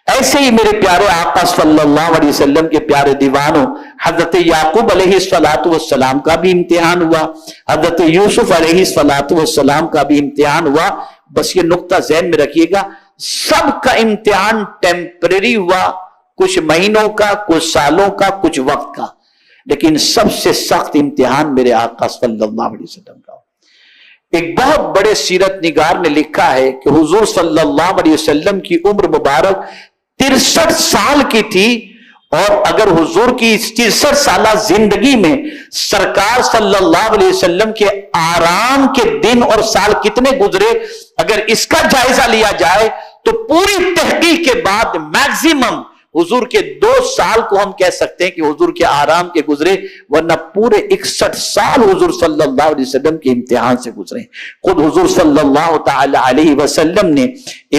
ایسے ہی میرے پیارے آقا صلی اللہ علیہ وسلم کے پیارے دیوانوں، حضرت یعقوب علیہ السلام کا بھی امتحان ہوا، حضرت یوسف علیہ السلام کا بھی امتحان ہوا۔ بس یہ نقطہ ذہن میں رکھیے گا، سب کا امتحان ٹیمپریری ہوا، کچھ مہینوں کا، کچھ سالوں کا، کچھ وقت کا، لیکن سب سے سخت امتحان میرے آقا صلی اللہ علیہ وسلم کا۔ ایک بہت بڑے سیرت نگار نے لکھا ہے کہ حضور صلی اللہ علیہ وسلم کی عمر مبارک 63 سال کی تھی، اور اگر حضور کی اس 63 سالہ زندگی میں سرکار صلی اللہ علیہ وسلم کے آرام کے دن اور سال کتنے گزرے، اگر اس کا جائزہ لیا جائے تو پوری تحقیق کے بعد میکسیمم حضور کے 2 سال کو ہم کہہ سکتے ہیں کہ حضور کے آرام کے گزرے، ورنہ پورے 61 سال حضور صلی اللہ علیہ وسلم کے امتحان سے گزرے۔ خود حضور صلی اللہ تعالی علیہ وسلم نے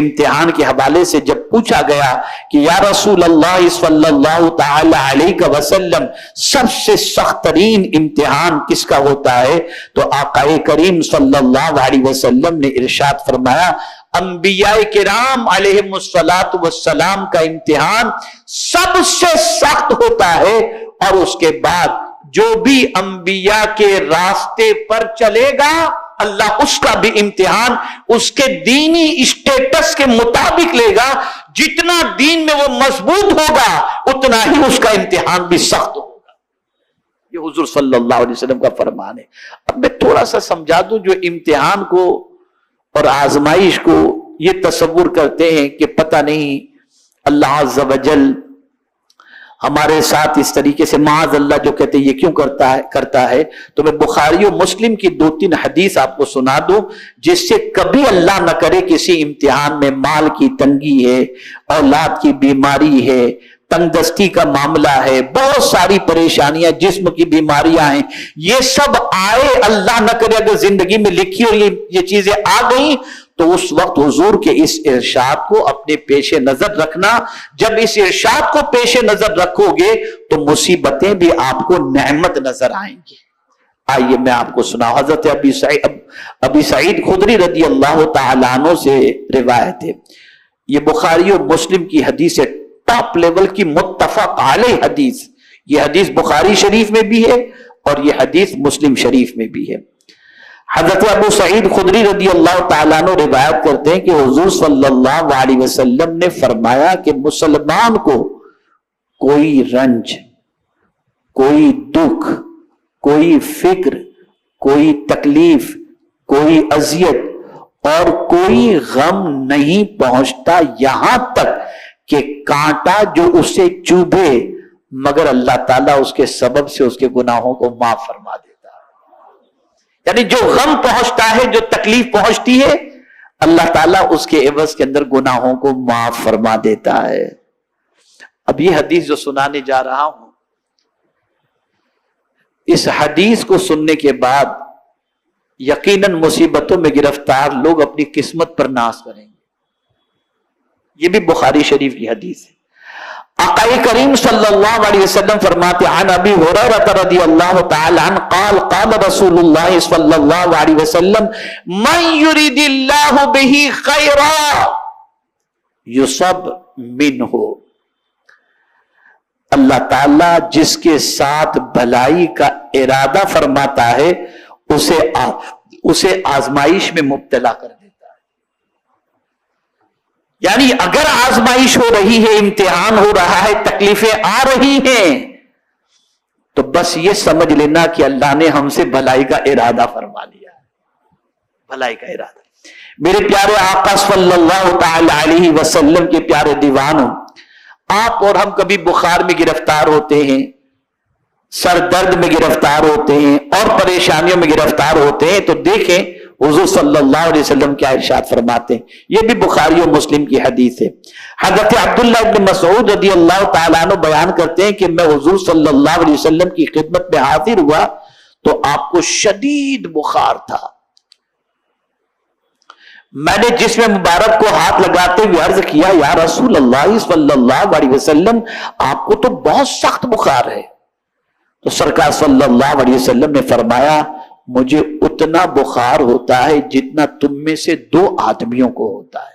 امتحان کے حوالے سے جب پوچھا گیا کہ یا رسول اللہ صلی اللہ تعالی علیہ وسلم سب سے سخت ترین امتحان کس کا ہوتا ہے، تو آقا کریم صلی اللہ علیہ وسلم نے ارشاد فرمایا انبیاء کرام علیہم السلام کا امتحان سب سے سخت ہوتا ہے، اور اس کے بعد جو بھی انبیاء کے راستے پر چلے گا اللہ اس کا بھی امتحان اس کے دینی اسٹیٹس کے مطابق لے گا، جتنا دین میں وہ مضبوط ہوگا اتنا ہی اس کا امتحان بھی سخت ہوگا۔ یہ حضور صلی اللہ علیہ وسلم کا فرمان ہے۔ اب میں تھوڑا سا سمجھا دوں، جو امتحان کو اور آزمائش کو یہ تصور کرتے ہیں کہ پتہ نہیں اللہ عز و جل ہمارے ساتھ اس طریقے سے معاذ اللہ جو کہتے ہیں یہ کیوں کرتا ہے، تو میں بخاری و مسلم کی 2-3 حدیث آپ کو سنا دوں جس سے کبھی اللہ نہ کرے کسی امتحان میں مال کی تنگی ہے، اولاد کی بیماری ہے، تنگ دستی کا معاملہ ہے، بہت ساری پریشانیاں، جسم کی بیماریاں ہیں، یہ سب آئے، اللہ نہ کرے اگر زندگی میں لکھی اور یہ چیزیں آ گئیں تو اس وقت حضور کے اس ارشاد کو اپنے پیش نظر رکھنا۔ جب اس ارشاد کو پیش نظر رکھو گے تو مصیبتیں بھی آپ کو نعمت نظر آئیں گی۔ آئیے میں آپ کو سناؤں، حضرت ابی سعید خدری رضی اللہ تعالیٰ عنہ سے روایت ہے، یہ بخاری اور مسلم کی حدیث ہے، ٹاپ لیول کی متفق علیہ حدیث۔ یہ حدیث بخاری شریف میں بھی ہے اور یہ حدیث مسلم شریف میں بھی ہے۔ حضرت ابو سعید خدری رضی اللہ تعالیٰ عنہ روایت کرتے ہیں کہ حضور صلی اللہ علیہ وسلم نے فرمایا کہ مسلمان کو کوئی رنج، کوئی دکھ، کوئی فکر، کوئی تکلیف، کوئی اذیت اور کوئی غم نہیں پہنچتا یہاں تک کہ کانٹا جو اسے چوبھے، مگر اللہ تعالیٰ اس کے سبب سے اس کے گناہوں کو معاف فرما دیتا ہے۔ یعنی جو غم پہنچتا ہے، جو تکلیف پہنچتی ہے، اللہ تعالیٰ اس کے عوض کے اندر گناہوں کو معاف فرما دیتا ہے۔ اب یہ حدیث جو سنانے جا رہا ہوں، اس حدیث کو سننے کے بعد یقیناً مصیبتوں میں گرفتار لوگ اپنی قسمت پر ناز کریں گے۔ یہ بھی بخاری شریف کی حدیث ہے۔ آقا کریم صلی اللہ علیہ وسلم فرماتے عن ابی ہریرہ رضی اللہ تعالی عنہ قال قال رسول اللہ صلی اللہ علیہ وسلم من یرید اللہ بہ خیرا یصب منہ، اللہ تعالیٰ جس کے ساتھ بھلائی کا ارادہ فرماتا ہے اسے آزمائش میں مبتلا کر دیتا ہے۔ یعنی اگر آزمائش ہو رہی ہے، امتحان ہو رہا ہے، تکلیفیں آ رہی ہیں، تو بس یہ سمجھ لینا کہ اللہ نے ہم سے بھلائی کا ارادہ فرما لیا ہے، بھلائی کا ارادہ۔ میرے پیارے آقا صلی اللہ تعالی علیہ وسلم کے پیارے دیوانوں، آپ اور ہم کبھی بخار میں گرفتار ہوتے ہیں، سر درد میں گرفتار ہوتے ہیں اور پریشانیوں میں گرفتار ہوتے ہیں، تو دیکھیں حضور صلی اللہ علیہ وسلم کیا ارشاد فرماتے ہیں۔ یہ بھی بخاری و مسلم کی حدیث ہے۔ حضرت عبداللہ ابن مسعود رضی اللہ تعالیٰ عنہ بیان کرتے ہیں کہ میں حضور صلی اللہ علیہ وسلم کی خدمت میں حاضر ہوا تو آپ کو شدید بخار تھا۔ میں نے جسم مبارک کو ہاتھ لگاتے ہوئے عرض کیا یا رسول اللہ صلی اللہ علیہ وسلم آپ کو تو بہت سخت بخار ہے، تو سرکار صلی اللہ علیہ وسلم نے فرمایا مجھے اتنا بخار ہوتا ہے جتنا تم میں سے 2 آدمیوں کو ہوتا ہے۔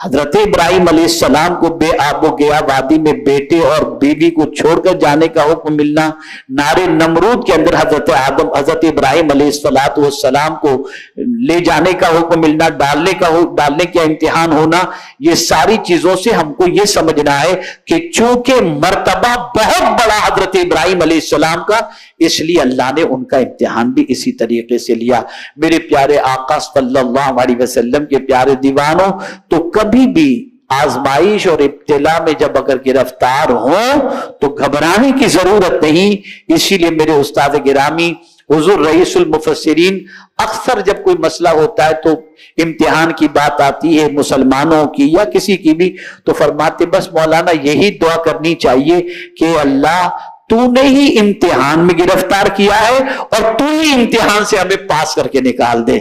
حضرت ابراہیم علیہ السلام کو بے آب و گیا وادی میں بیٹے اور بیوی کو چھوڑ کر جانے کا حکم ملنا، نار نمرود کے اندر حضرت ابراہیم علیہ السلام کو لے جانے کا حکم ملنا، ڈالنے کا امتحان ہونا، یہ ساری چیزوں سے ہم کو یہ سمجھنا ہے کہ چونکہ مرتبہ بہت بڑا حضرت ابراہیم علیہ السلام کا، اس لیے اللہ نے ان کا امتحان بھی اسی طریقے سے لیا۔ میرے پیارے آقا صلی اللہ علیہ وسلم کے پیارے دیوانوں، تو کبھی بھی آزمائش اور ابتلا میں جب اگر گرفتار ہوں تو گھبرانے کی ضرورت نہیں۔ اسی لیے میرے استاد گرامی حضور رئیس المفسرین اکثر جب کوئی مسئلہ ہوتا ہے تو امتحان کی بات آتی ہے مسلمانوں کی یا کسی کی بھی، تو فرماتے بس مولانا یہی دعا کرنی چاہیے کہ اللہ تو نے ہی امتحان میں گرفتار کیا ہے اور تو ہی امتحان سے ہمیں پاس کر کے نکال دے۔